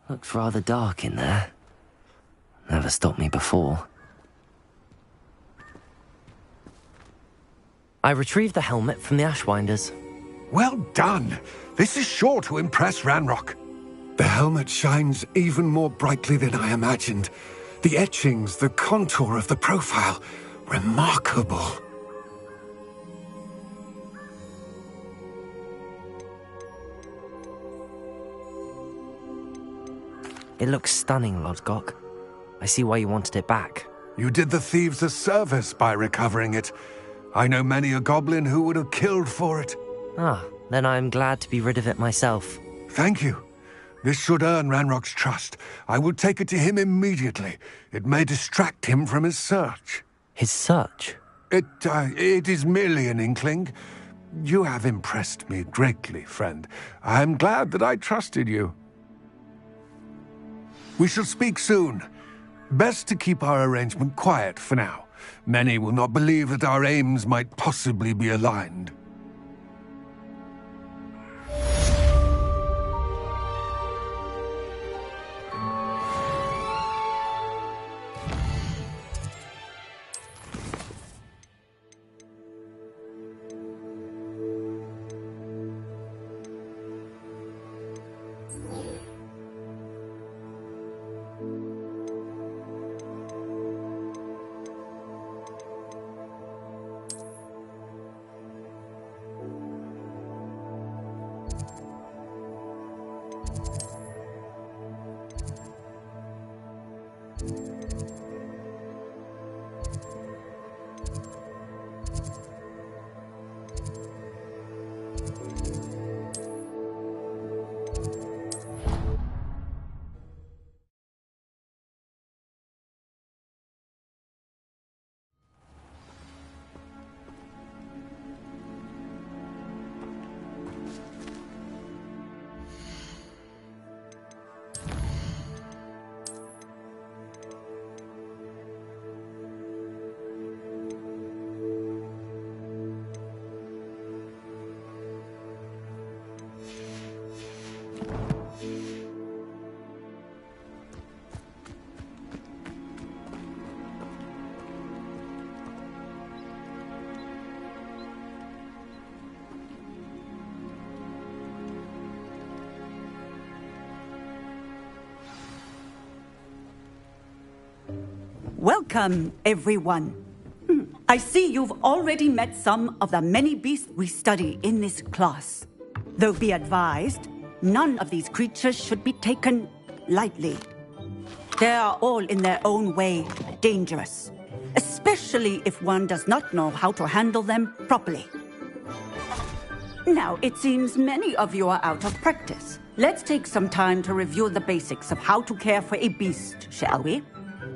Looks rather dark in there. Never stopped me before. I retrieved the helmet from the Ashwinders. Well done! This is sure to impress Ranrock. The helmet shines even more brightly than I imagined. The etchings, the contour of the profile, remarkable. It looks stunning, Lodgok. I see why you wanted it back. You did the thieves a service by recovering it. I know many a goblin who would have killed for it. Ah, then I'm glad to be rid of it myself. Thank you. This should earn Ranrock's trust. I will take it to him immediately. It may distract him from his search. His search? It is merely an inkling. You have impressed me greatly, friend. I am glad that I trusted you. We shall speak soon. Best to keep our arrangement quiet for now. Many will not believe that our aims might possibly be aligned. Welcome, everyone. I see you've already met some of the many beasts we study in this class. Though be advised, none of these creatures should be taken lightly. They are all in their own way dangerous, especially if one does not know how to handle them properly. Now, it seems many of you are out of practice. Let's take some time to review the basics of how to care for a beast, shall we?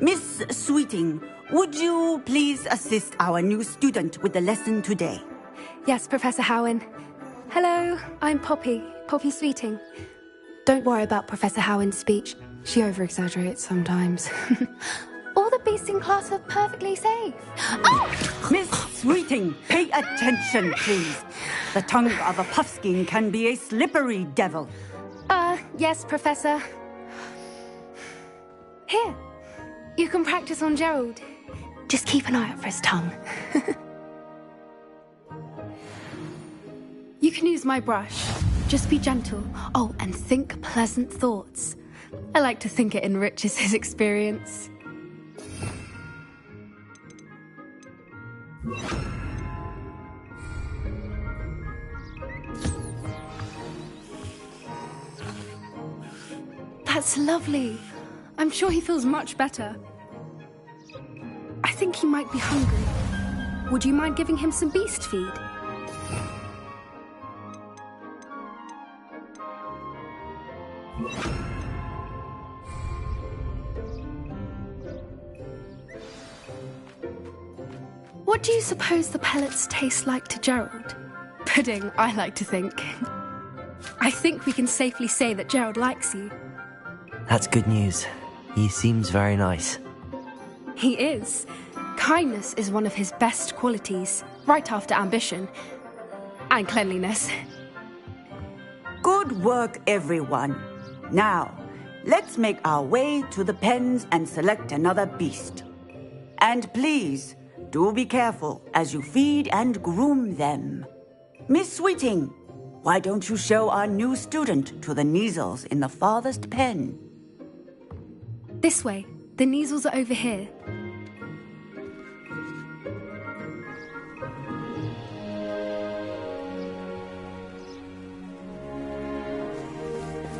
Miss Sweeting, would you please assist our new student with the lesson today? Yes, Professor Howen. Hello, I'm Poppy Sweeting. Don't worry about Professor Howen's speech. She over-exaggerates sometimes. All the beasts in class are perfectly safe. Oh! Miss Sweeting, pay attention, please. The tongue of a puffskein can be a slippery devil. Yes, Professor. Here. You can practice on Gerald. Just keep an eye out for his tongue. You can use my brush. Just be gentle. Oh, and think pleasant thoughts. I like to think it enriches his experience. That's lovely. I'm sure he feels much better. I think he might be hungry. Would you mind giving him some beast feed? What do you suppose the pellets taste like to Gerald? Pudding, I like to think. I think we can safely say that Gerald likes you. That's good news. He seems very nice. He is. Kindness is one of his best qualities, right after ambition. And cleanliness. Good work, everyone. Now, let's make our way to the pens and select another beast. And please, do be careful as you feed and groom them. Miss Sweeting, why don't you show our new student to the Kneazles in the farthest pen? This way. The Kneazles are over here.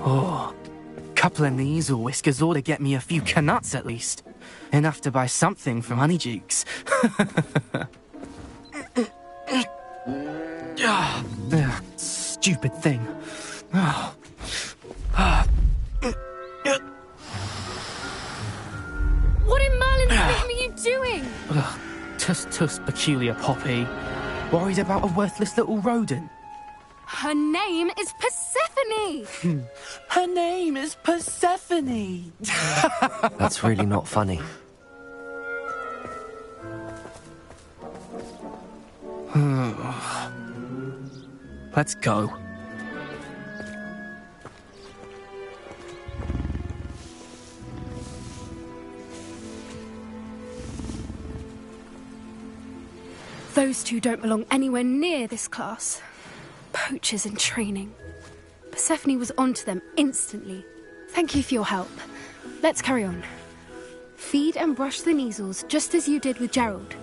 Oh, couple of Kneazle whiskers ought to get me a few canuts at least. Enough to buy something from Honeydukes. Stupid thing. What in Merlin's name are you doing? Tuss, peculiar Poppy. Worried about a worthless little rodent. Her name is Persephone! Her name is Persephone! That's really not funny. Let's go. Those two don't belong anywhere near this class. Poachers in training. Persephone was onto them instantly. Thank you for your help. Let's carry on. Feed and brush the Kneazles just as you did with Gerald.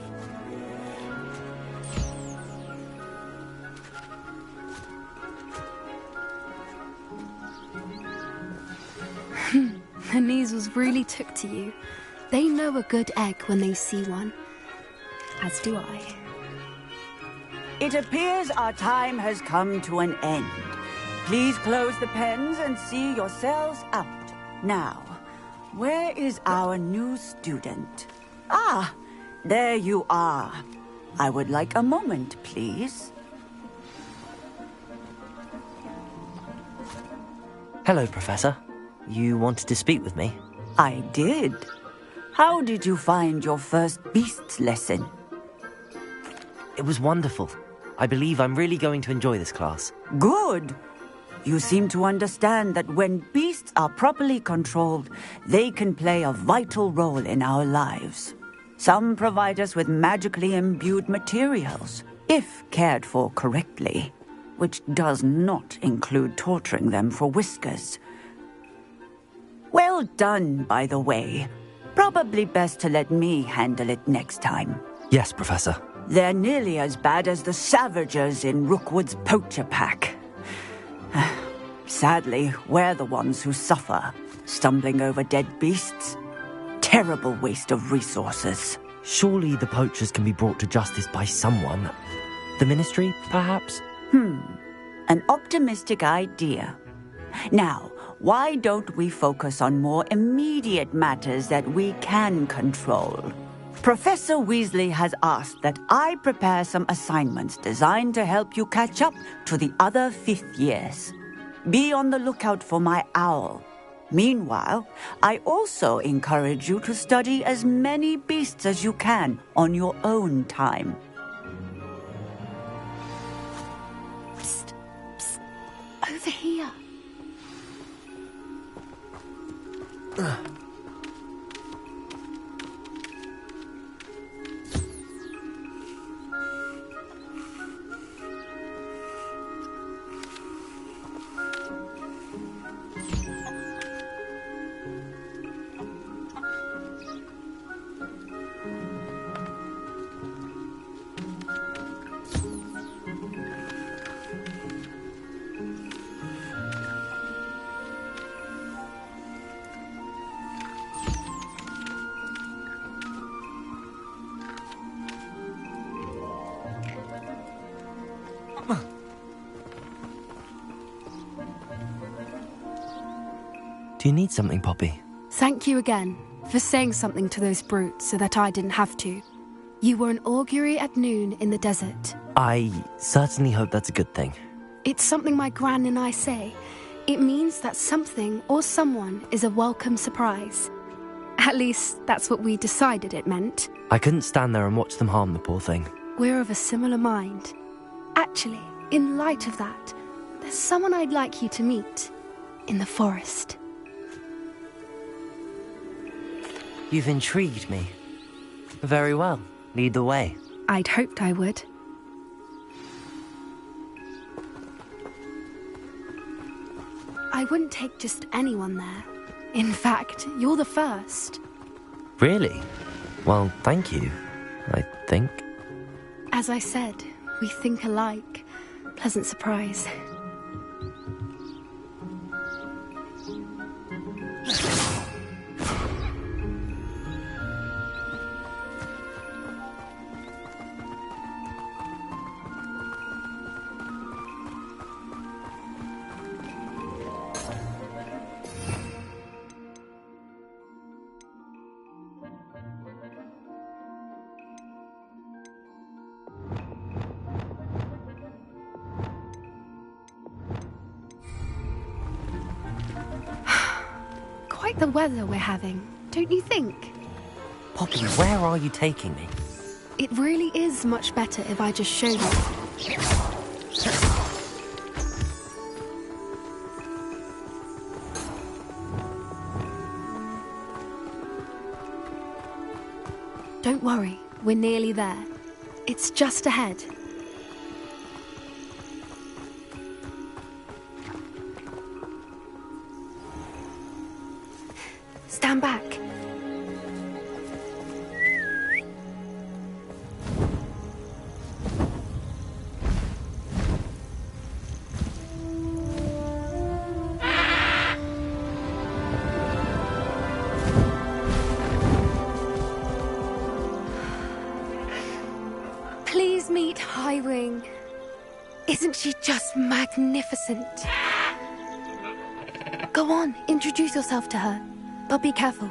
The Kneazles really took to you. They know a good egg when they see one. As do I. It appears our time has come to an end. Please close the pens and see yourselves out. Now, where is our new student? Ah, there you are. I would like a moment, please. Hello, Professor. You wanted to speak with me? I did. How did you find your first beasts lesson? It was wonderful. I believe I'm really going to enjoy this class. Good. You seem to understand that when beasts are properly controlled, they can play a vital role in our lives. Some provide us with magically imbued materials, if cared for correctly, which does not include torturing them for whiskers. Well done, by the way. Probably best to let me handle it next time. Yes, Professor. They're nearly as bad as the Savagers in Rookwood's poacher pack. Sadly, we're the ones who suffer, stumbling over dead beasts. Terrible waste of resources. Surely the poachers can be brought to justice by someone. The Ministry, perhaps? An optimistic idea. Now, why don't we focus on more immediate matters that we can control? Professor Weasley has asked that I prepare some assignments designed to help you catch up to the other fifth years. Be on the lookout for my owl. Meanwhile, I also encourage you to study as many beasts as you can on your own time. Psst, psst. Over here. Do you need something, Poppy? Thank you again for saying something to those brutes so that I didn't have to. You were an augury at noon in the desert. I certainly hope that's a good thing. It's something my gran and I say. It means that something or someone is a welcome surprise. At least, that's what we decided it meant. I couldn't stand there and watch them harm the poor thing. We're of a similar mind. Actually, in light of that, there's someone I'd like you to meet in the forest. You've intrigued me. Very well. Lead the way. I'd hoped I would. I wouldn't take just anyone there. In fact, you're the first. Really? Well, thank you, I think. As I said, we think alike. Pleasant surprise. Quite the weather we're having, don't you think? Poppy, where are you taking me? It really is much better if I just show you. Don't worry, we're nearly there. It's just ahead. Stand back. Please meet Highwing. Isn't she just magnificent? Go on, introduce yourself to her. But be careful.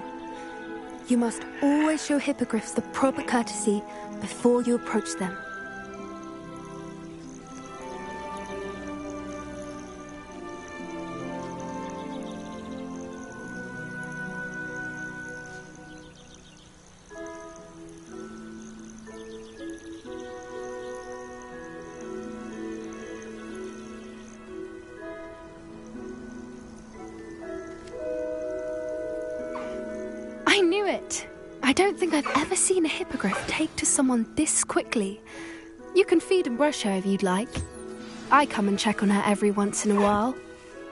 You must always show hippogriffs the proper courtesy before you approach them. I knew it! I don't think I've ever seen a hippogriff take to someone this quickly. You can feed and brush her if you'd like. I come and check on her every once in a while.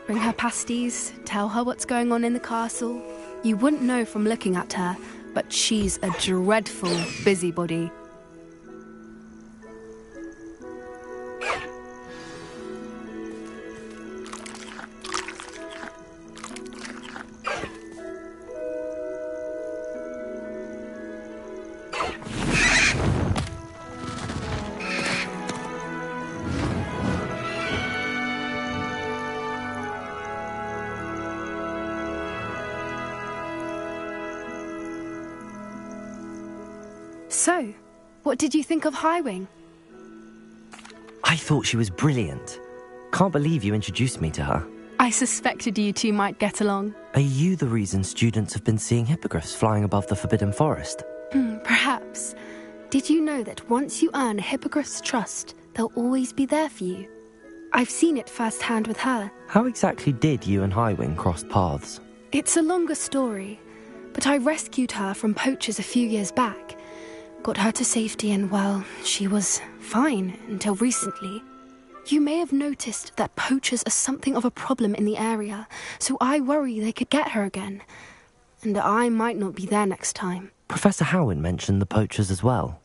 Bring her pasties, tell her what's going on in the castle. You wouldn't know from looking at her, but she's a dreadful busybody. So, what did you think of Highwing? I thought she was brilliant. Can't believe you introduced me to her. I suspected you two might get along. Are you the reason students have been seeing hippogriffs flying above the Forbidden Forest? Perhaps. Did you know that once you earn a hippogriff's trust, they'll always be there for you? I've seen it firsthand with her. How exactly did you and Highwing cross paths? It's a longer story, but I rescued her from poachers a few years back. Got her to safety and, well, she was fine until recently. You may have noticed that poachers are something of a problem in the area, so I worry they could get her again. And I might not be there next time. Professor Howin mentioned the poachers as well.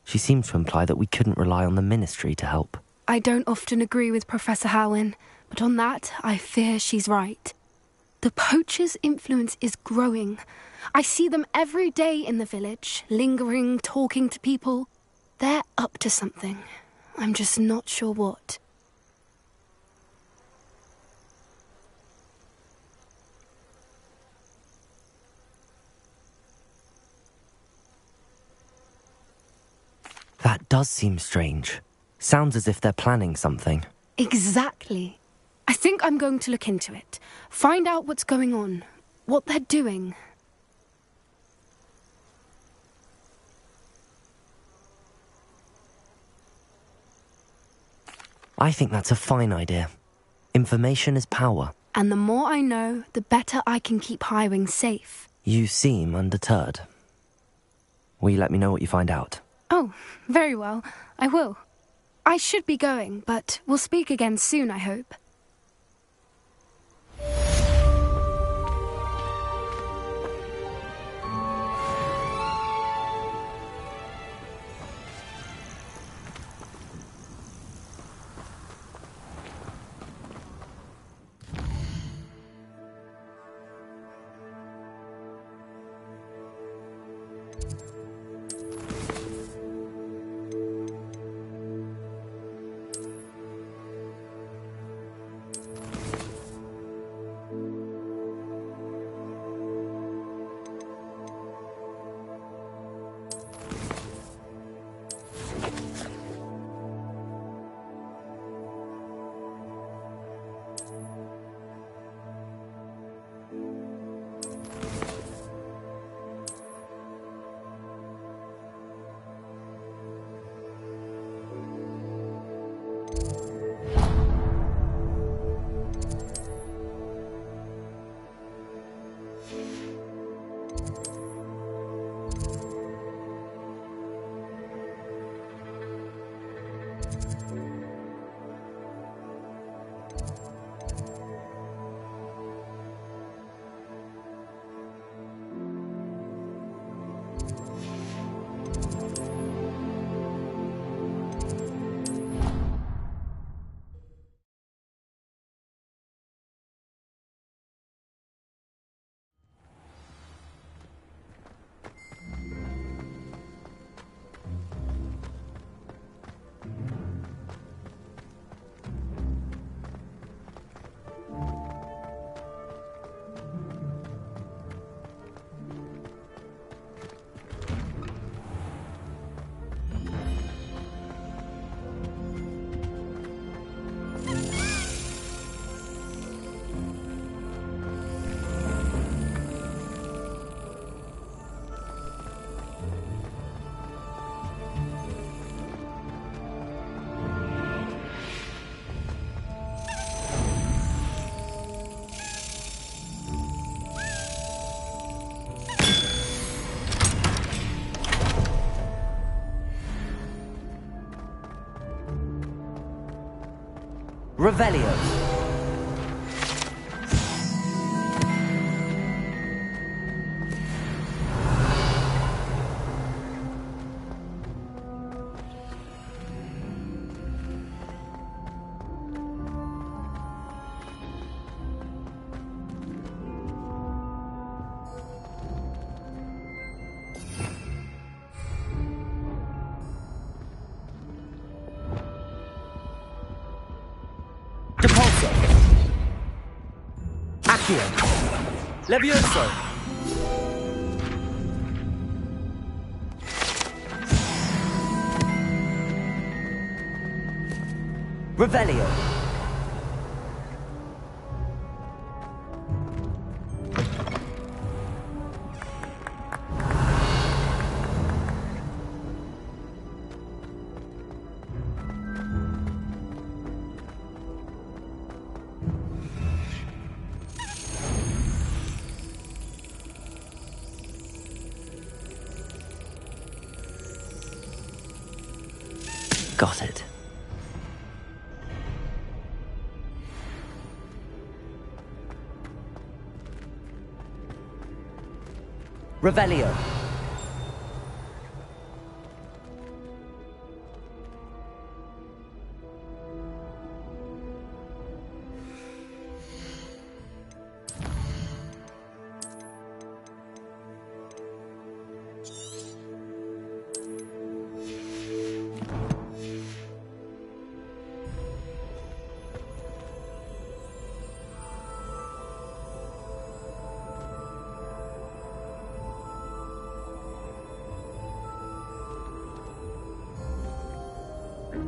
She seemed to imply that we couldn't rely on the Ministry to help. I don't often agree with Professor Howin, but on that, I fear she's right. The poachers' influence is growing. I see them every day in the village, lingering, talking to people. They're up to something. I'm just not sure what. That does seem strange. Sounds as if they're planning something. Exactly. I think I'm going to look into it. Find out what's going on, what they're doing. I think that's a fine idea. Information is power. And the more I know, the better I can keep Highwing safe. You seem undeterred. Will you let me know what you find out? Oh, very well. I will. I should be going, but we'll speak again soon, I hope. Revelio. Depulso. Accio. Levioso. Revelio. Got it. Revelio.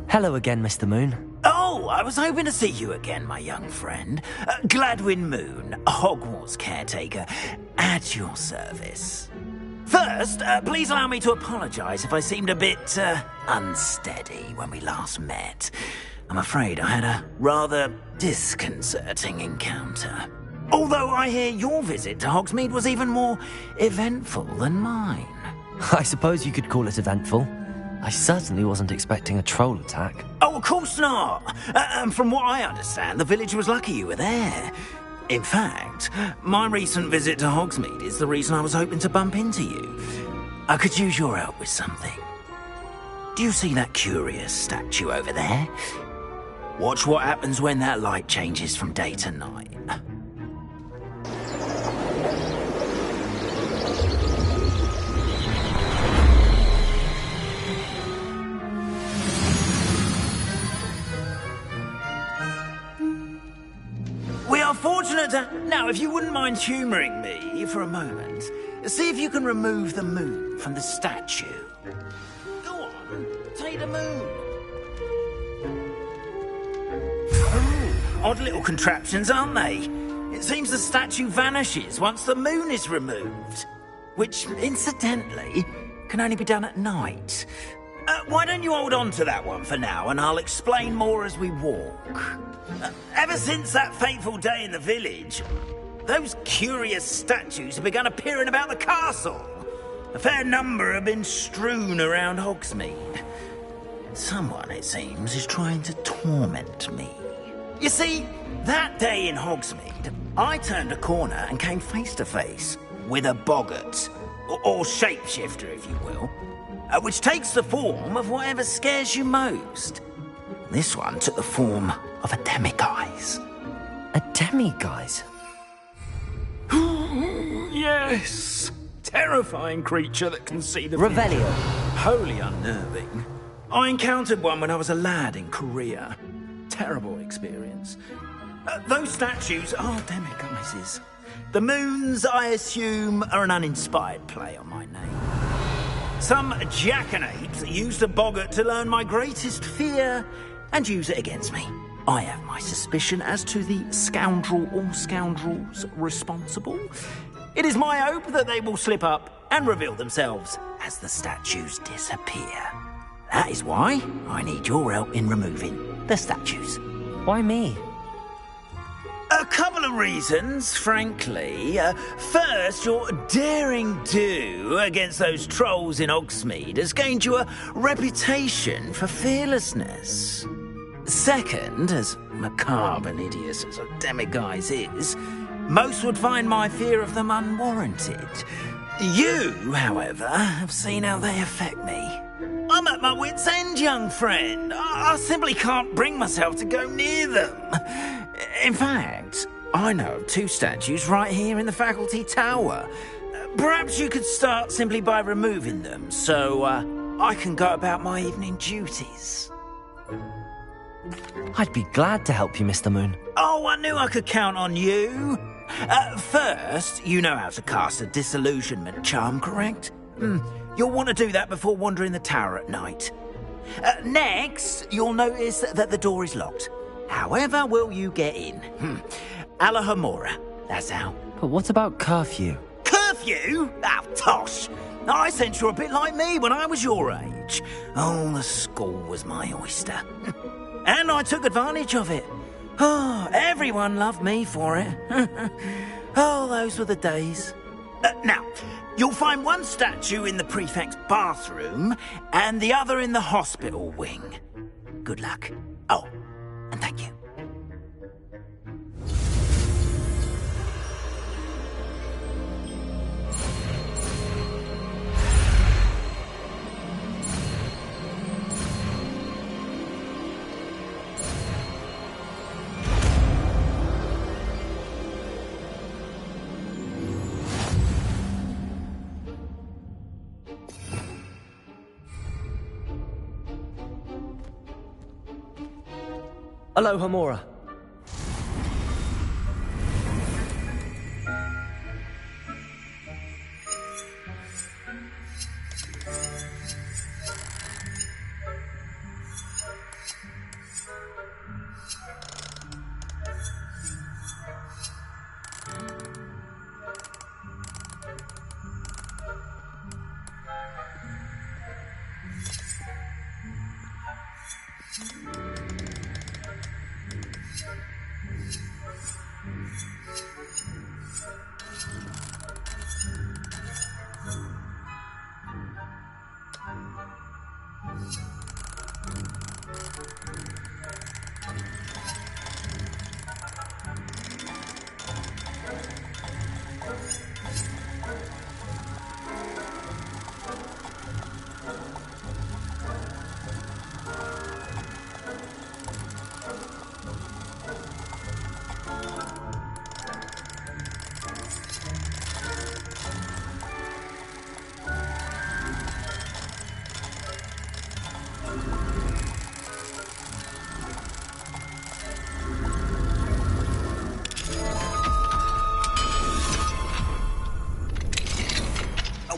Hello again, Mr. Moon. Oh, I was hoping to see you again, my young friend. Gladwin Moon, Hogwarts caretaker, at your service. First, please allow me to apologize if I seemed a bit, unsteady when we last met. I'm afraid I had a rather disconcerting encounter. Although I hear your visit to Hogsmeade was even more eventful than mine. I suppose you could call it eventful. I certainly wasn't expecting a troll attack. Oh, of course not. And from what I understand, the village was lucky you were there. In fact, my recent visit to Hogsmeade is the reason I was hoping to bump into you. I could use your help with something. Do you see that curious statue over there? Watch what happens when that light changes from day to night. We are fortunate to... Now, if you wouldn't mind humouring me for a moment, see if you can remove the moon from the statue. Go on, take the moon. Oh, odd little contraptions, aren't they? It seems the statue vanishes once the moon is removed. Which, incidentally, can only be done at night. Why don't you hold on to that one for now, and I'll explain more as we walk. Ever since that fateful day in the village, those curious statues have begun appearing about the castle. A fair number have been strewn around Hogsmeade. Someone, it seems, is trying to torment me. You see, that day in Hogsmeade, I turned a corner and came face to face with a boggart, or shapeshifter, if you will, which takes the form of whatever scares you most. This one took the form of a demiguise. A demiguise? Yes! Terrifying creature that can see the... Revelio. Wholly unnerving. I encountered one when I was a lad in Korea. Terrible experience. Those statues are demiguises. The moons, I assume, are an uninspired play on my name. Some jackanapes used a boggart to learn my greatest fear and use it against me. I have my suspicion as to the scoundrel or scoundrels responsible. It is my hope that they will slip up and reveal themselves as the statues disappear. That is why I need your help in removing the statues. Why me? A couple of reasons, frankly. First, your daring do against those trolls in Hogsmeade has gained you a reputation for fearlessness. Second, as macabre and hideous as a demiguise is, most would find my fear of them unwarranted. You, however, have seen how they affect me. I'm at my wit's end, young friend. I simply can't bring myself to go near them. In fact, I know of two statues right here in the faculty tower. Perhaps you could start simply by removing them, so I can go about my evening duties. I'd be glad to help you, Mr. Moon. Oh, I knew I could count on you. First, you know how to cast a disillusionment charm, correct? You'll want to do that before wandering the tower at night. Next, you'll notice that the door is locked. However will you get in? Alahomora, that's how. But what about curfew? Curfew? Oh, tosh. I sense you're a bit like me when I was your age. Oh, the school was my oyster. And I took advantage of it. Oh, everyone loved me for it. Oh, those were the days. Now, you'll find one statue in the prefect's bathroom and the other in the hospital wing. Good luck. Oh, and thank you. Alohomora.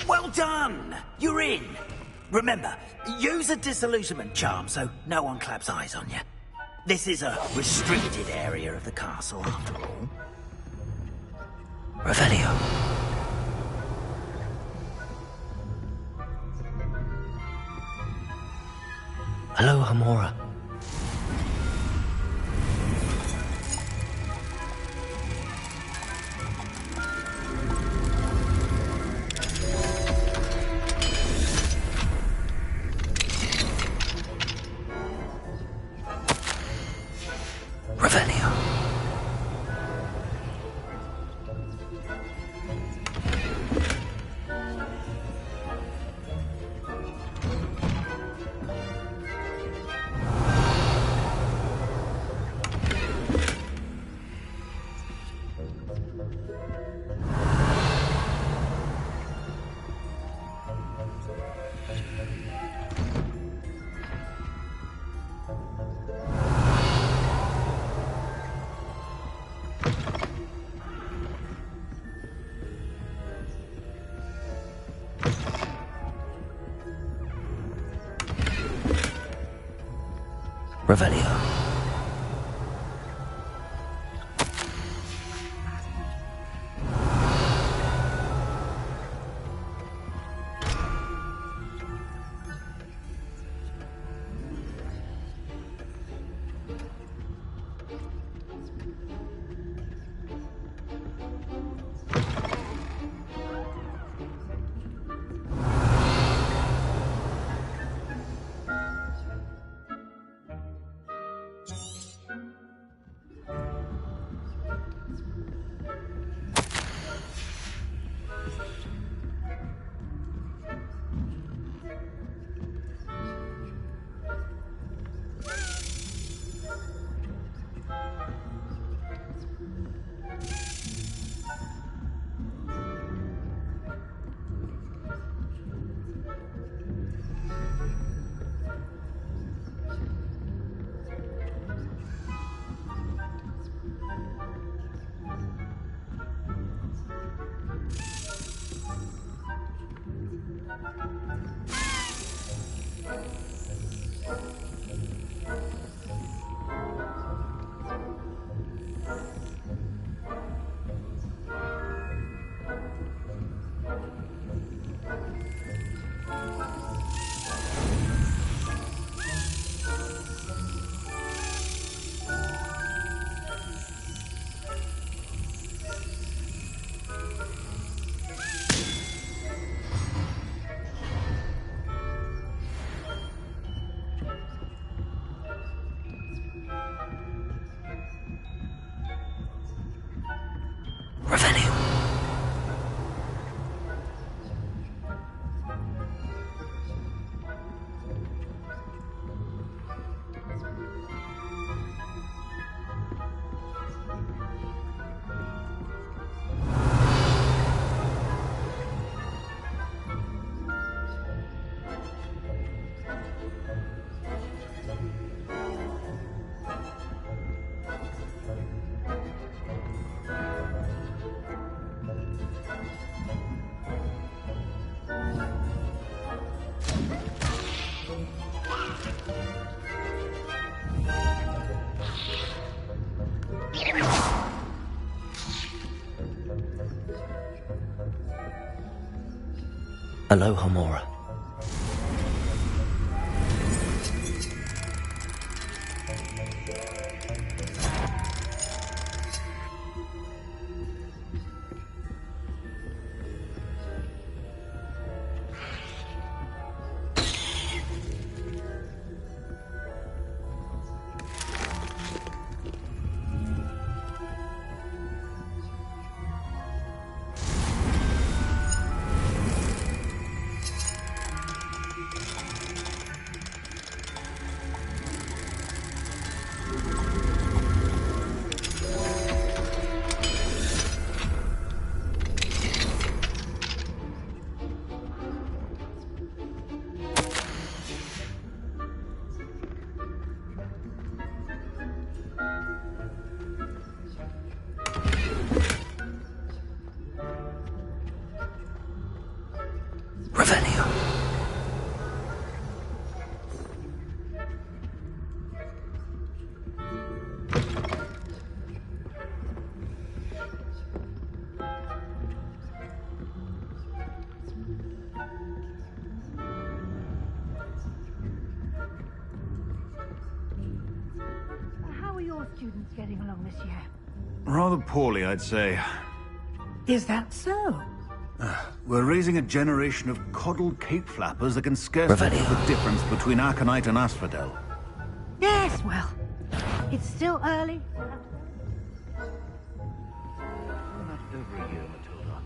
Well done! You're in! Remember, use a disillusionment charm so no one claps eyes on you. This is a restricted area of the castle, after all. Revelio. Hello, Hamora. Revelio. Revelio. Aloha Mora. getting along this year? Rather poorly, I'd say. Is that so? We're raising a generation of coddled cape flappers that can scarcely tell the difference between aconite and asphodel. Yes, well, it's still early. Not over a year, Matilda.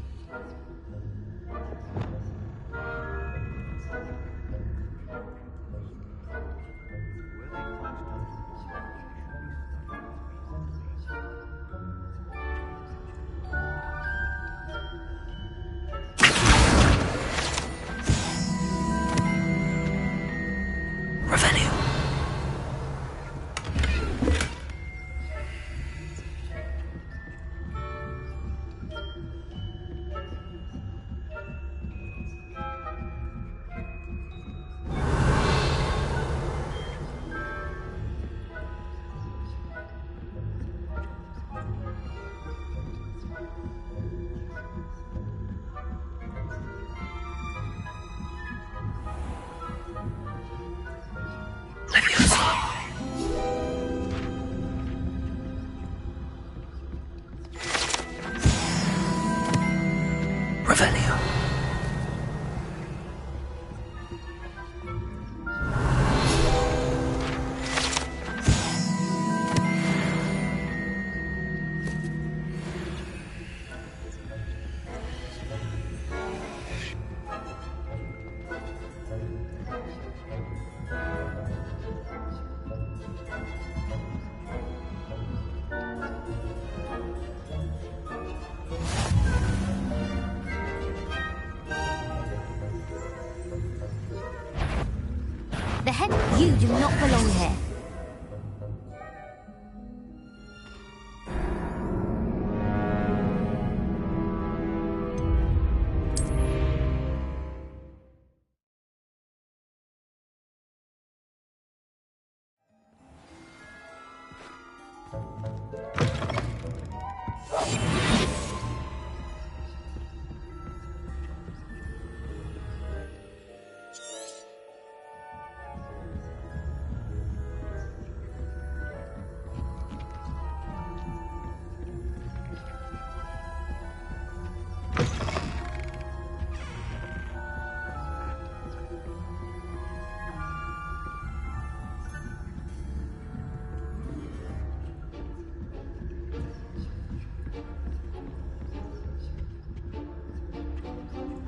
The heck? You do not belong here.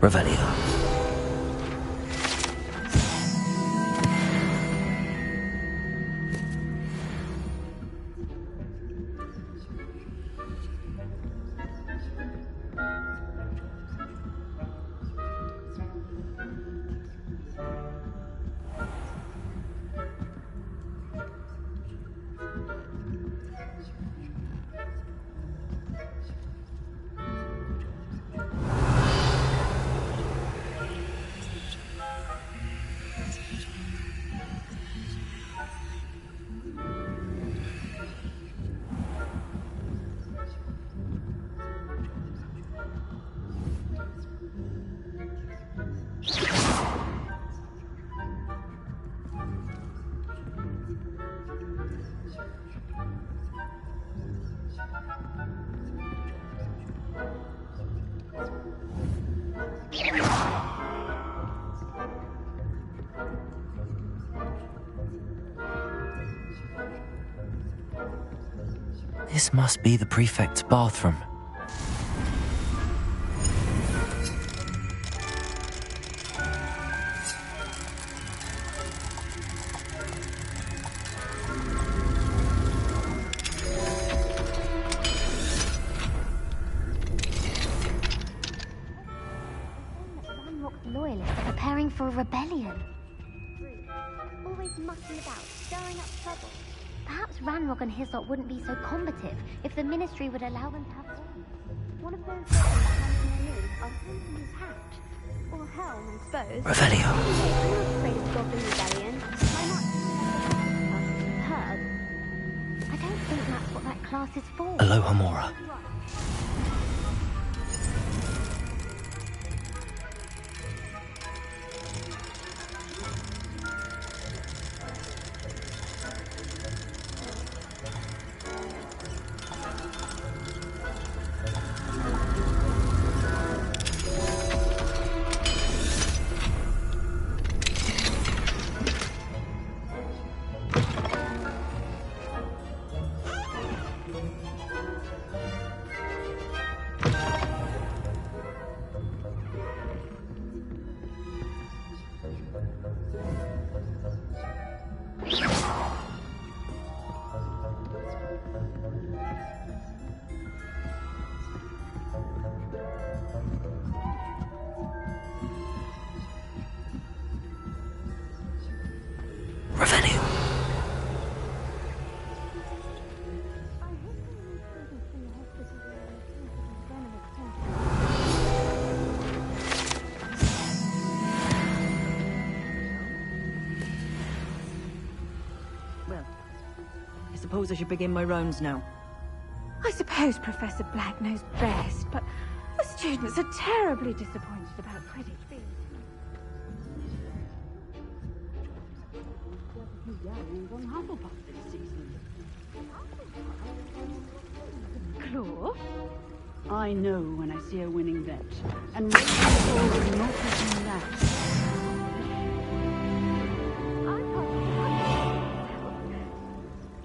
Revelio. This must be the prefect's bathroom. Ranrock's loyalists are preparing for a rebellion. Always mucking about, stirring up trouble. Perhaps Ranrock and his lot wouldn't be so combative if the Ministry would allow them to have arms. One of those that comes in the news are holding his hat. Or helm, I suppose. Revelio. I'm not afraid of Goblin Rebellion. My march is superb. I don't think that's what that class is for. Aloha Mora. suppose I should begin my rounds now. I suppose Professor Black knows best, but the students are terribly disappointed about Quidditch being... Claw? I know when I see a winning bet, and Ravenclaw was not in that.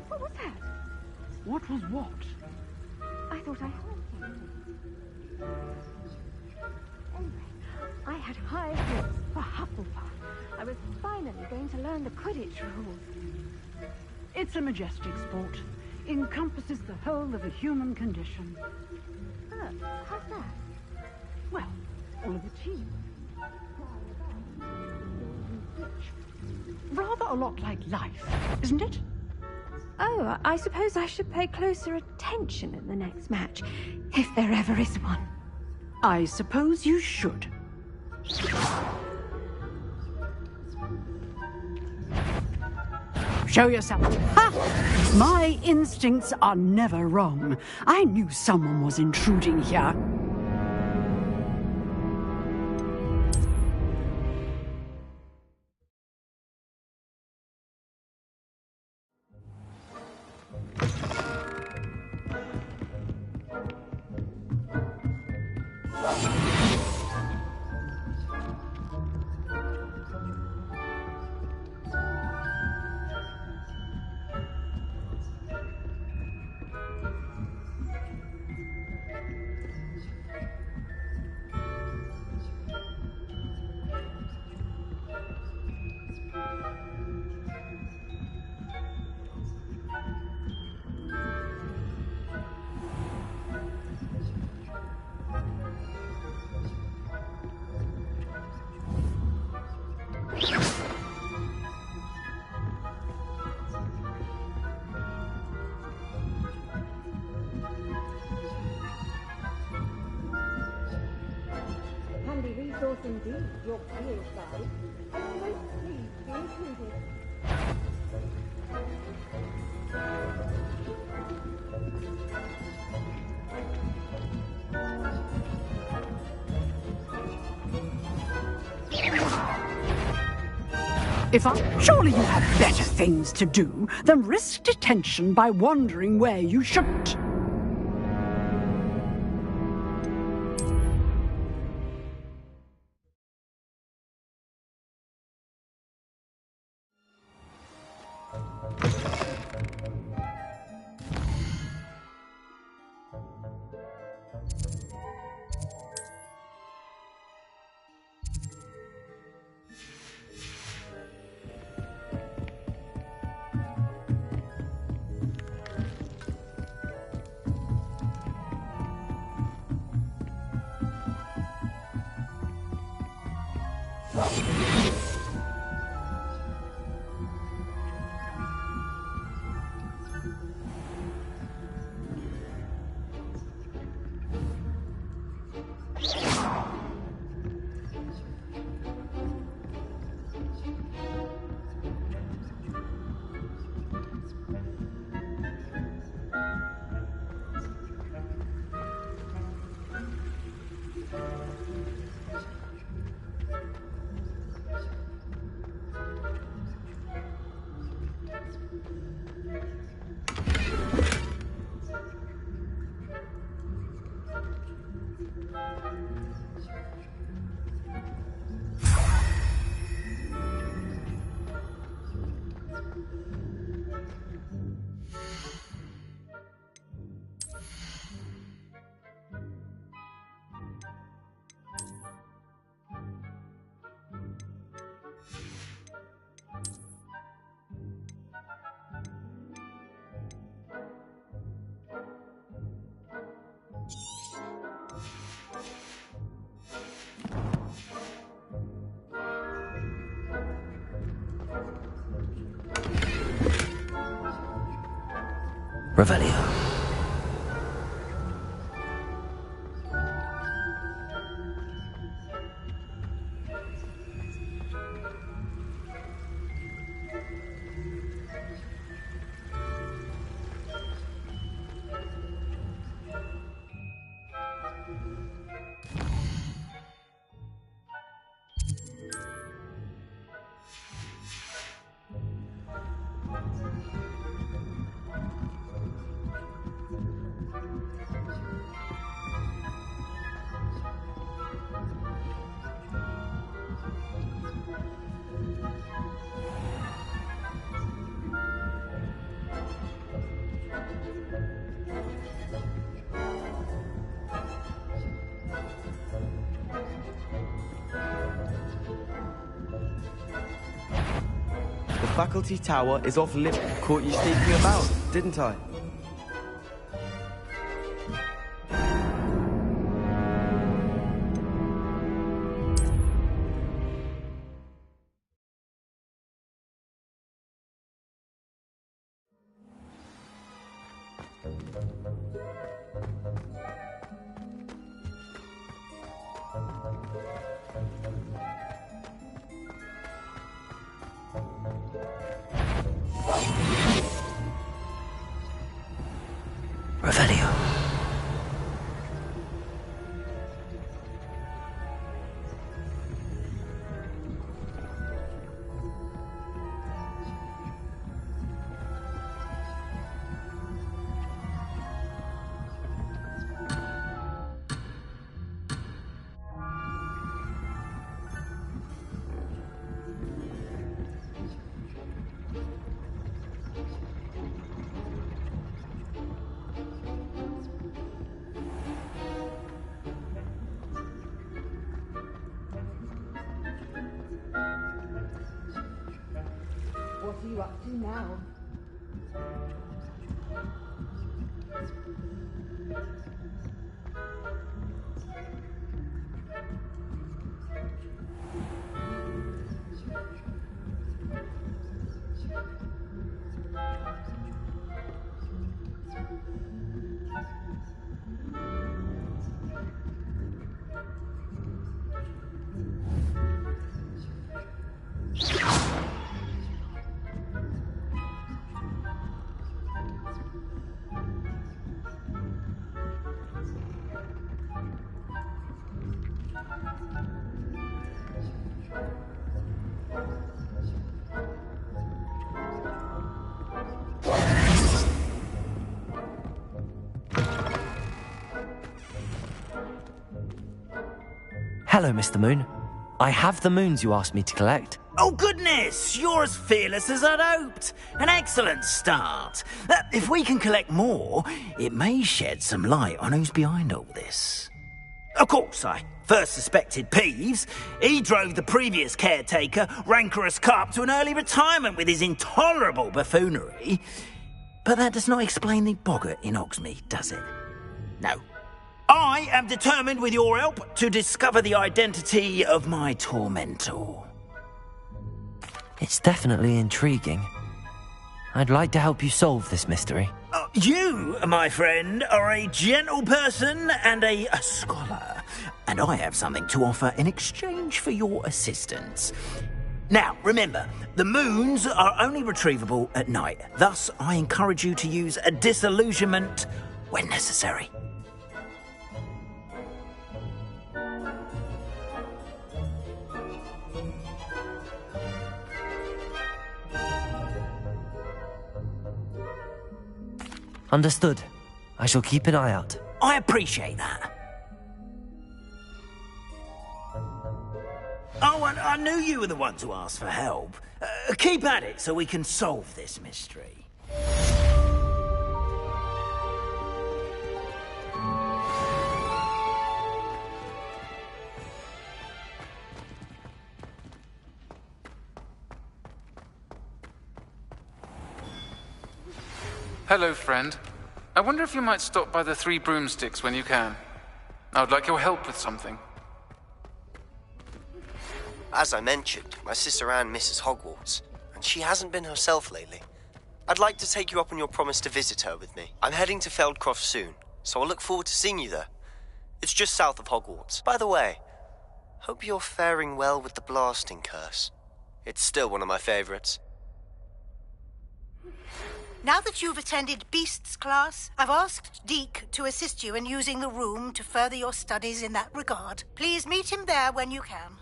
What was that? What was what? I thought I heard something. Anyway, I had high hopes for Hufflepuff. I was finally going to learn the Quidditch rules. It's a majestic sport. Encompasses the whole of the human condition. Oh, how's that? Well, all of the teams. Rather a lot like life, isn't it? Oh, I suppose I should pay closer attention at the next match, if there ever is one. I suppose you should. Show yourself. Ha! My instincts are never wrong. I knew someone was intruding here. Handy resource indeed, your field guide. I'm most pleased to be included. Surely you have better things to do than risk detention by wandering where you shouldn't. Revelio. faculty tower is off limits. Caught you sneaking about, didn't I? Revelio. What are you up to now? Hello, Mr. Moon. I have the moons you asked me to collect. Oh, goodness! You're as fearless as I'd hoped. An excellent start. If we can collect more, it may shed some light on who's behind all this. Of course, I first suspected Peeves. He drove the previous caretaker, Rancorous Carp, to an early retirement with his intolerable buffoonery. But that does not explain the boggart in Hogsmeade, does it? No. I am determined, with your help, to discover the identity of my tormentor. It's definitely intriguing. I'd like to help you solve this mystery. You, my friend, are a gentle person and a scholar, and I have something to offer in exchange for your assistance. Now, remember, the moons are only retrievable at night. Thus, I encourage you to use a disillusionment when necessary. Understood. I shall keep an eye out. I appreciate that. Oh, and I knew you were the one to ask for help. Keep at it so we can solve this mystery. Hello, friend. I wonder if you might stop by the Three Broomsticks when you can. I would like your help with something. As I mentioned, my sister Anne misses Hogwarts, and she hasn't been herself lately. I'd like to take you up on your promise to visit her with me. I'm heading to Feldcroft soon, so I'll look forward to seeing you there. It's just south of Hogwarts. By the way, hope you're faring well with the blasting curse. It's still one of my favorites. Now that you've attended Beasts class, I've asked Deke to assist you in using the room to further your studies in that regard. Please meet him there when you can.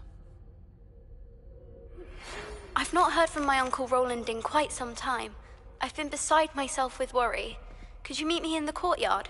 I've not heard from my Uncle Roland in quite some time. I've been beside myself with worry. Could you meet me in the courtyard?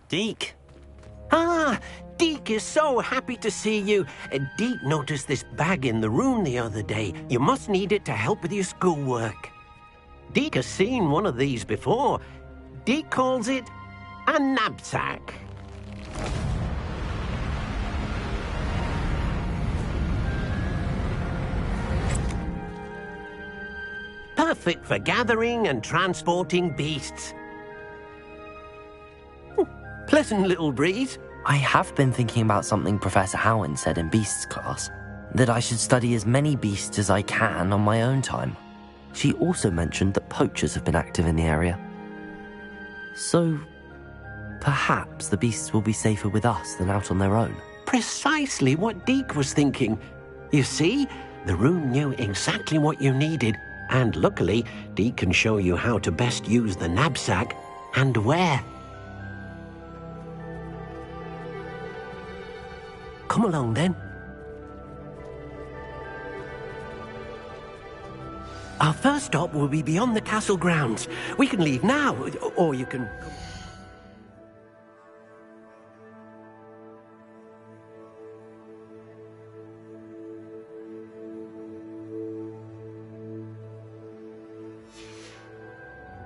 Deke. Ah, Deke is so happy to see you. Deke noticed this bag in the room the other day. You must need it to help with your schoolwork. Deke has seen one of these before. Deke calls it a knapsack. Perfect for gathering and transporting beasts. Pleasant little breeze. I have been thinking about something Professor Howin said in Beasts class, that I should study as many beasts as I can on my own time. She also mentioned that poachers have been active in the area. So, perhaps the beasts will be safer with us than out on their own. Precisely what Deke was thinking. You see, the room knew exactly what you needed, and luckily, Deke can show you how to best use the knapsack and where. Come along, then. Our first stop will be beyond the castle grounds. We can leave now, or you can...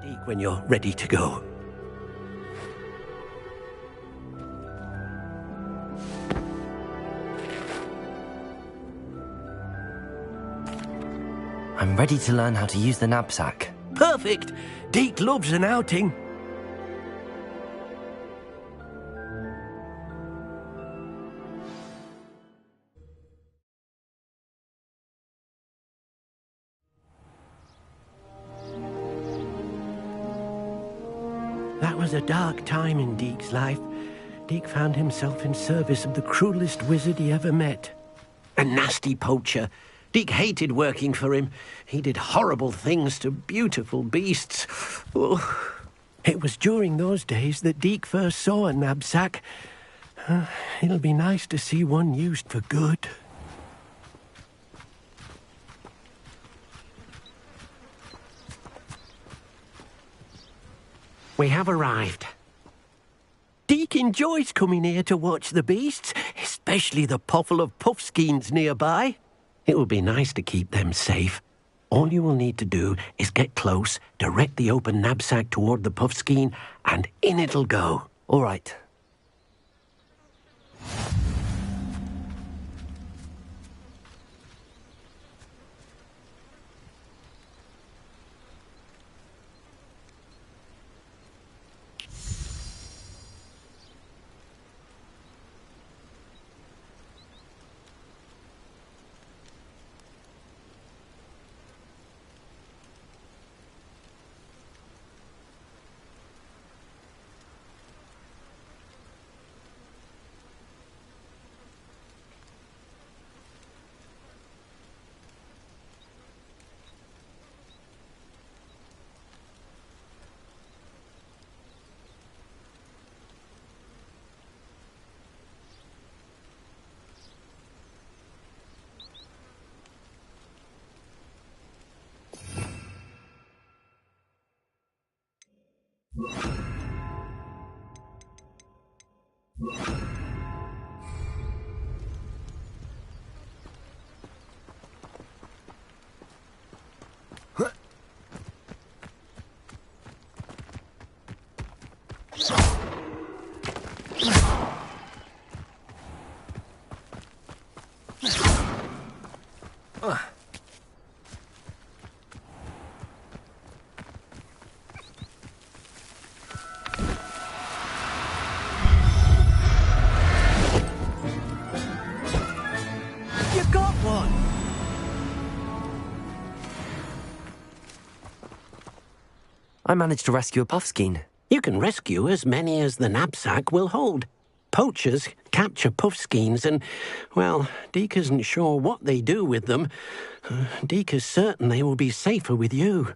Deke, when you're ready to go. I'm ready to learn how to use the knapsack. Perfect! Deke loves an outing. That was a dark time in Deke's life. Deke found himself in service of the cruelest wizard he ever met. A nasty poacher. Deke hated working for him. He did horrible things to beautiful beasts. Oh. It was during those days that Deke first saw a knapsack. It'll be nice to see one used for good. We have arrived. Deke enjoys coming here to watch the beasts, especially the potful of puffskeins nearby. It will be nice to keep them safe. All you will need to do is get close, direct the open knapsack toward the puffskein, and in it'll go. All right. I managed to rescue a puffskein. You can rescue as many as the knapsack will hold. Poachers capture puffskeins and, well, Deke isn't sure what they do with them. Deke is certain they will be safer with you.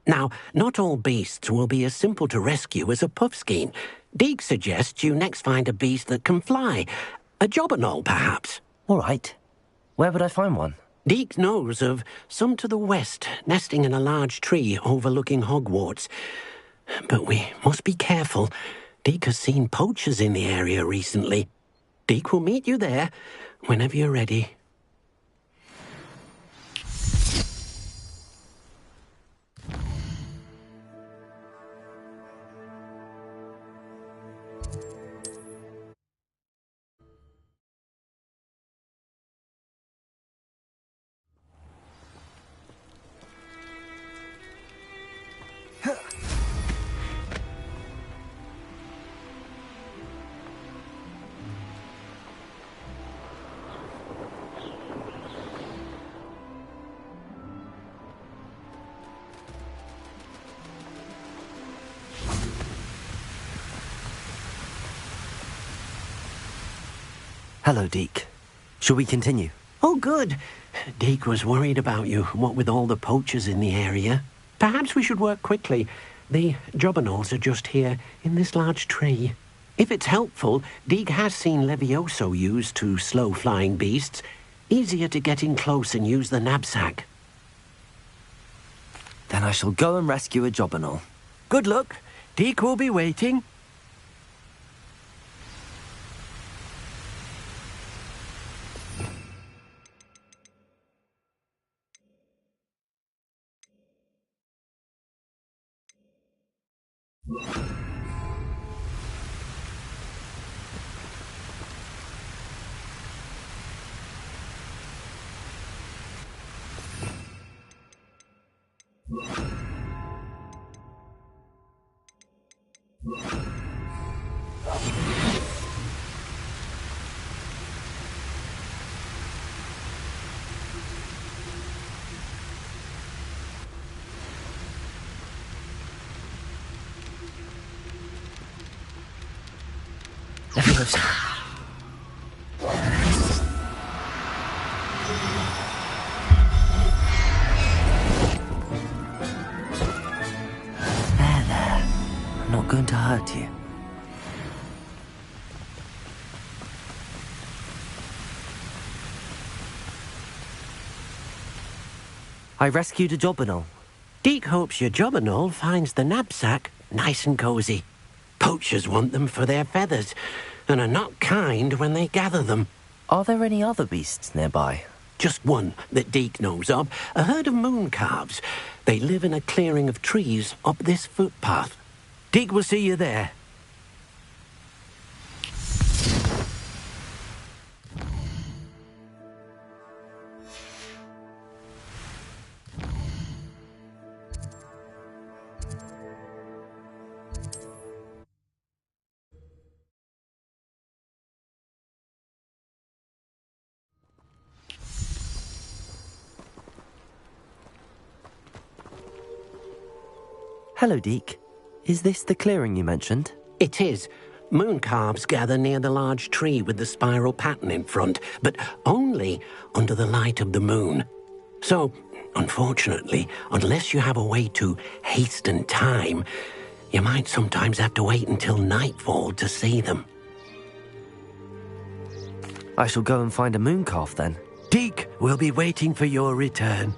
Now, not all beasts will be as simple to rescue as a puffskein. Deke suggests you next find a beast that can fly. A jobberknoll, perhaps. All right. Where would I find one? Deke knows of some to the west, nesting in a large tree overlooking Hogwarts. But we must be careful. Deke has seen poachers in the area recently. Deke will meet you there whenever you're ready. Hello, Deke. Shall we continue? Oh, good. Deke was worried about you, what with all the poachers in the area. Perhaps we should work quickly. The jobberknolls are just here, in this large tree. If it's helpful, Deke has seen Levioso used to slow flying beasts. Easier to get in close and use the knapsack. Then I shall go and rescue a jobberknoll. Good luck. Deke will be waiting. Levioso. There. I'm not going to hurt you. I rescued a jobberknoll. Deke hopes your jobberknoll finds the knapsack nice and cozy. Poachers want them for their feathers, and are not kind when they gather them. Are there any other beasts nearby? Just one that Deke knows of, a herd of moon calves. They live in a clearing of trees up this footpath. Deke will see you there. Hello, Deke. Is this the clearing you mentioned? It is. Moon calves gather near the large tree with the spiral pattern in front, but only under the light of the moon. So, unfortunately, unless you have a way to hasten time, you might sometimes have to wait until nightfall to see them. I shall go and find a moon calf then. Deke will be waiting for your return.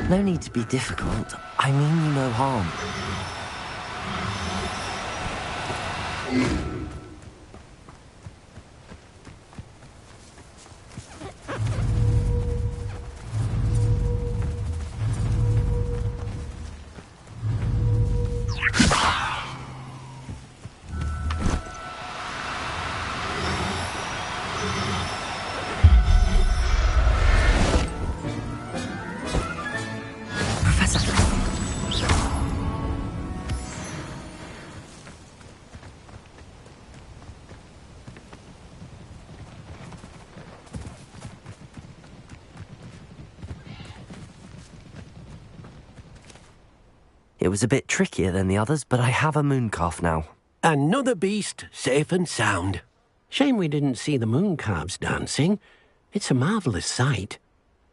No need to be difficult. I mean you no harm. It was a bit trickier than the others, but I have a mooncalf now. Another beast, safe and sound. Shame we didn't see the mooncalves dancing. It's a marvellous sight.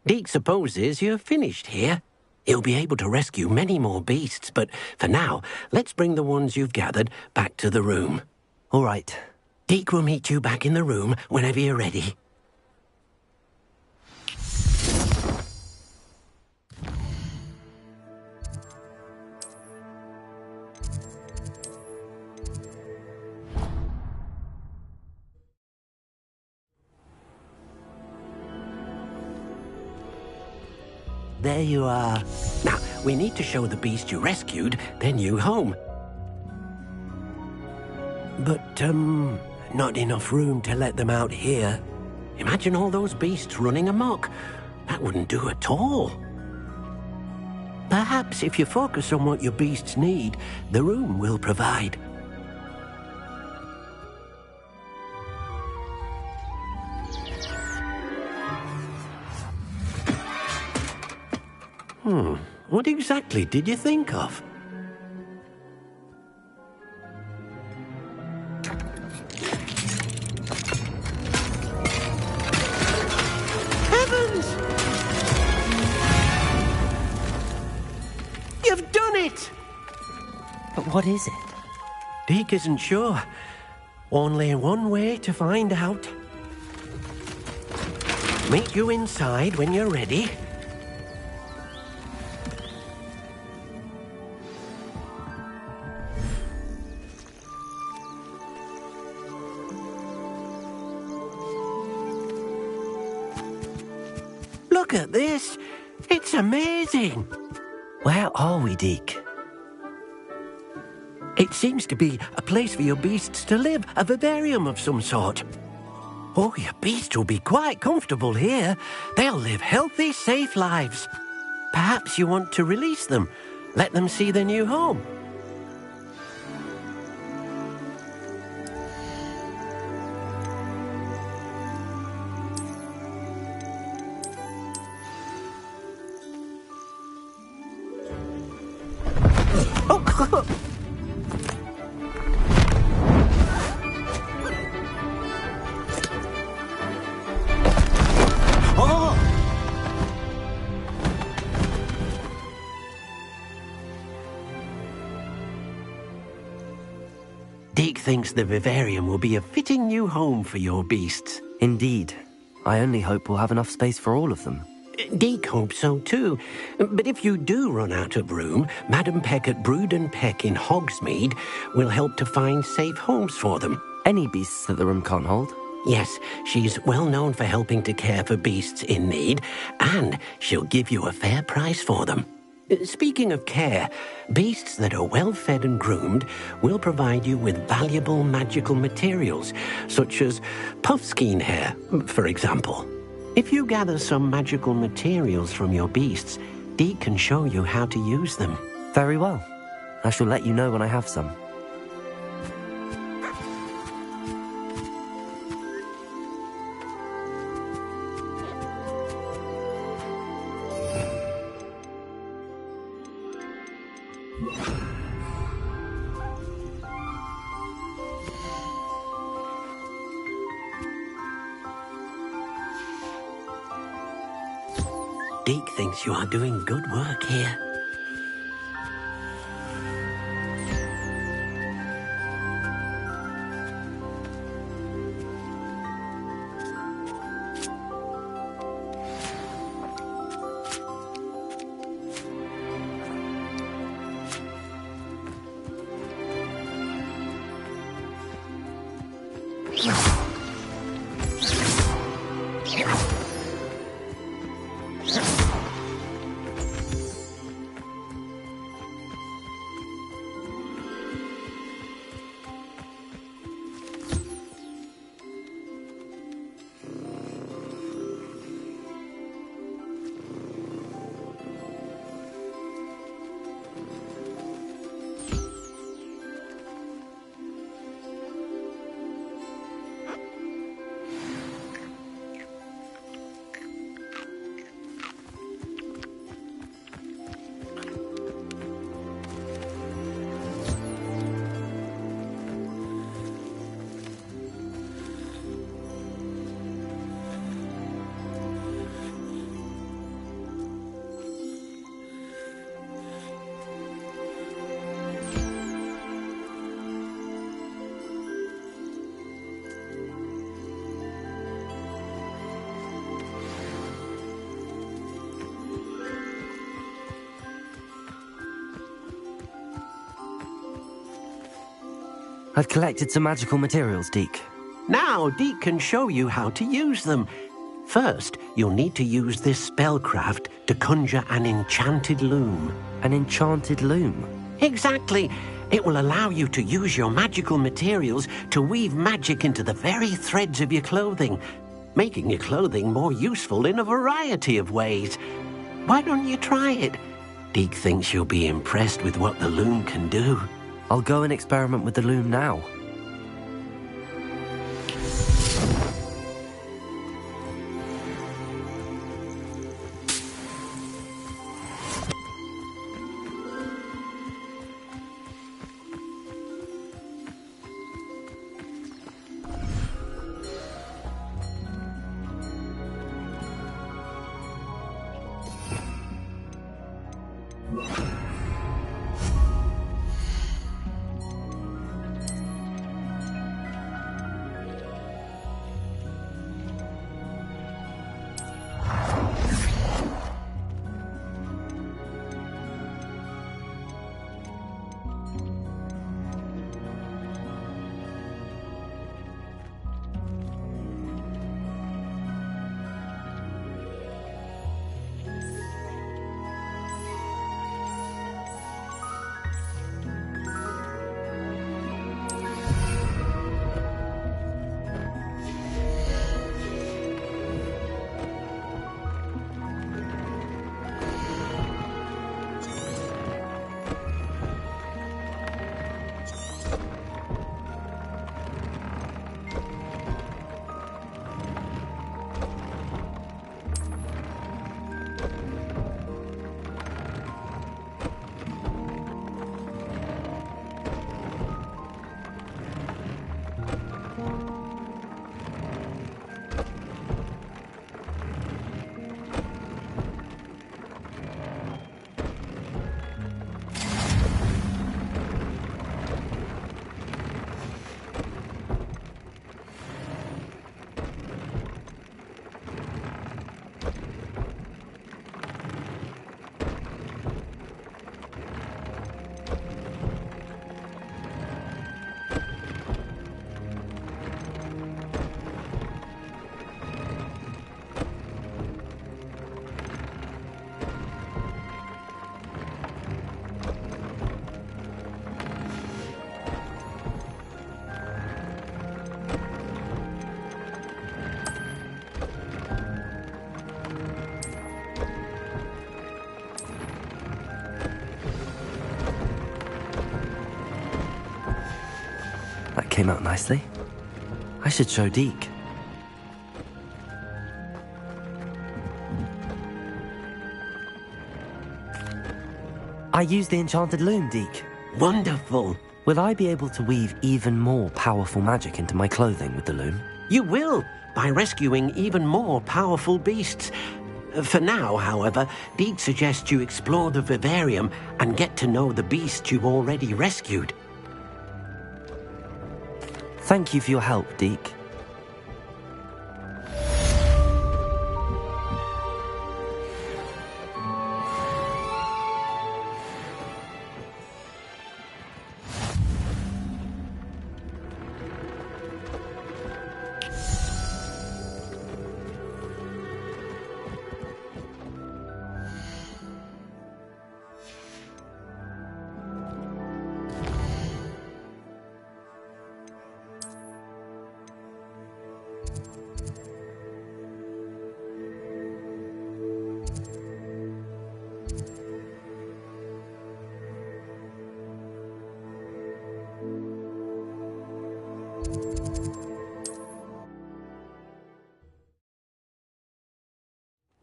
Deke supposes you're finished here. He'll be able to rescue many more beasts, but for now, let's bring the ones you've gathered back to the room. All right. Deke will meet you back in the room whenever you're ready. There you are. Now, we need to show the beast you rescued their new home. But, not enough room to let them out here. Imagine all those beasts running amok. That wouldn't do at all. Perhaps if you focus on what your beasts need, the room will provide. What exactly did you think of? Heavens! You've done it! But what is it? Deke isn't sure. Only one way to find out. Meet you inside when you're ready. Look at this. It's amazing. Where are we, Deke? It seems to be a place for your beasts to live, a vivarium of some sort. Oh, your beasts will be quite comfortable here. They'll live healthy, safe lives. Perhaps you want to release them, let them see their new home. Deke thinks the vivarium will be a fitting new home for your beasts. Indeed. I only hope we'll have enough space for all of them. Deke hopes so too. But if you do run out of room, Madam Peck at Brood and Peck in Hogsmeade will help to find safe homes for them. Any beasts that the room can't hold? Yes, she's well known for helping to care for beasts in need, and she'll give you a fair price for them. Speaking of care, beasts that are well fed and groomed will provide you with valuable magical materials, such as puffskein hair, for example. If you gather some magical materials from your beasts, Deke can show you how to use them. Very well. I shall let you know when I have some. Deke thinks you are doing good work here. I've collected some magical materials, Deke. Now, Deke can show you how to use them. First, you'll need to use this spellcraft to conjure an enchanted loom. An enchanted loom? Exactly. It will allow you to use your magical materials to weave magic into the very threads of your clothing, making your clothing more useful in a variety of ways. Why don't you try it? Deke thinks you'll be impressed with what the loom can do. I'll go and experiment with the loom now. That came out nicely. I should show Deke. I used the enchanted loom, Deke. Wonderful. Will I be able to weave even more powerful magic into my clothing with the loom? You will, by rescuing even more powerful beasts. For now, however, Deke suggests you explore the vivarium and get to know the beasts you've already rescued. Thank you for your help, Deke.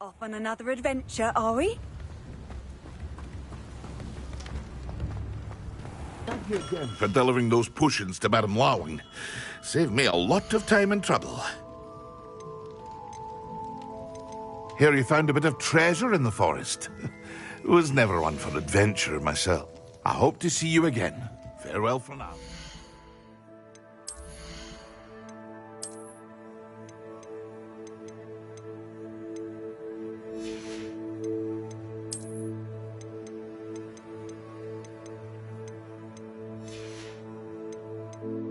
Off on another adventure, are we? Thank you again for delivering those potions to Madame Lawing. Saved me a lot of time and trouble. Here you found a bit of treasure in the forest. Was never one for adventure myself. I hope to see you again. Farewell for now. you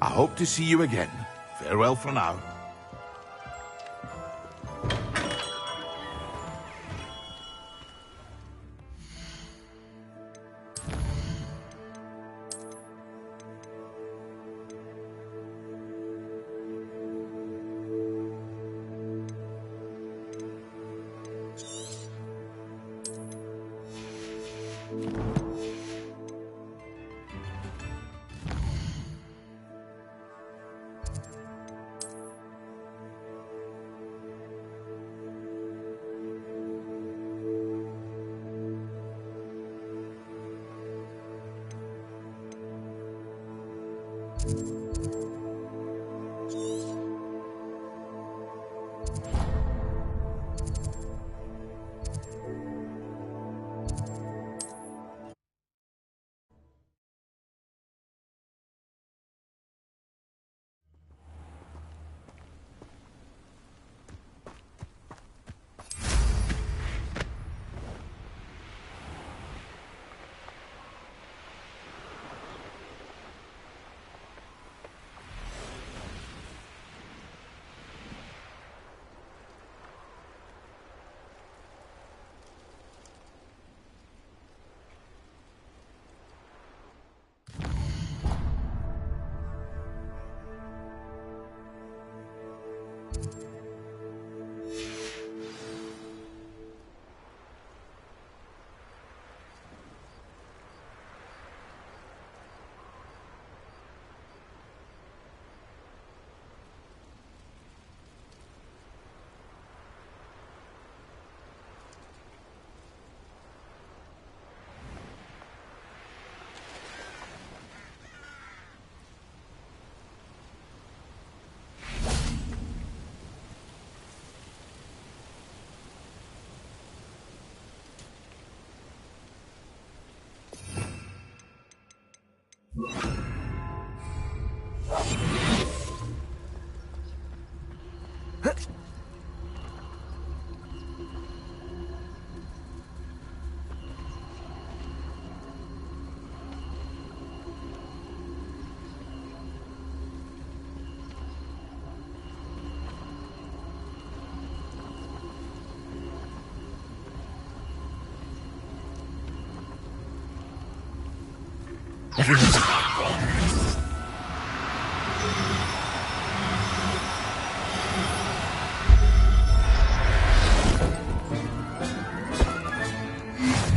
I hope to see you again. Farewell for now.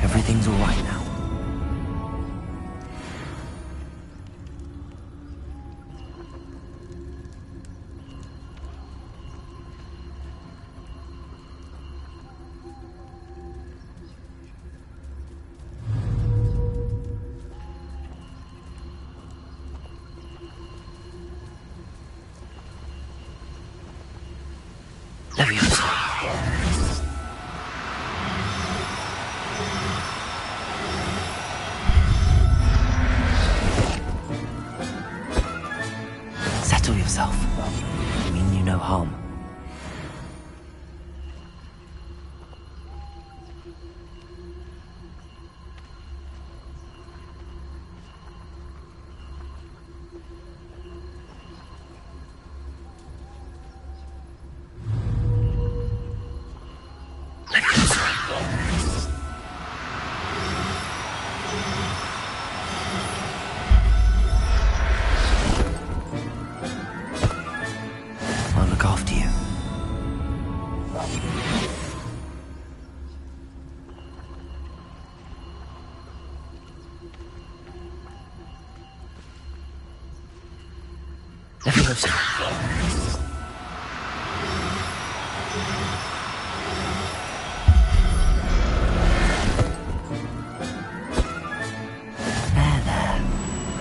Everything's all right now. Settle yourself. I mean you no harm. I'll look after you. There.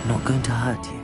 I'm not going to hurt you.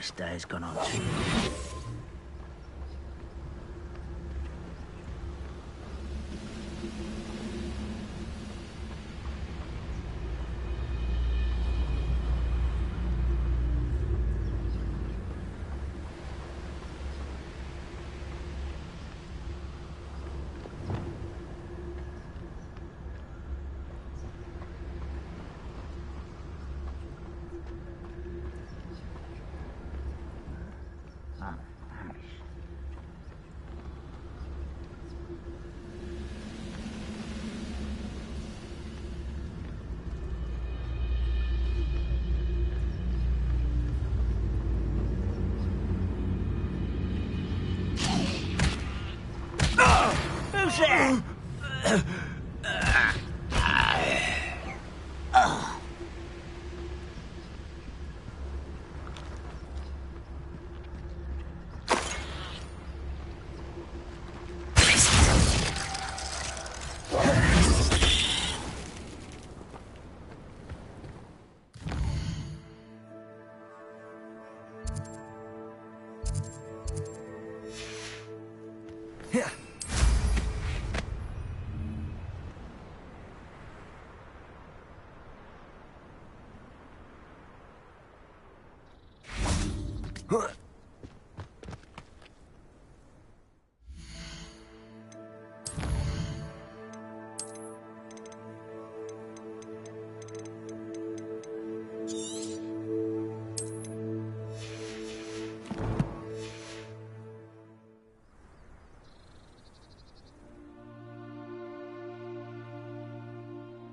this day's gone on too. Who's there? Huh.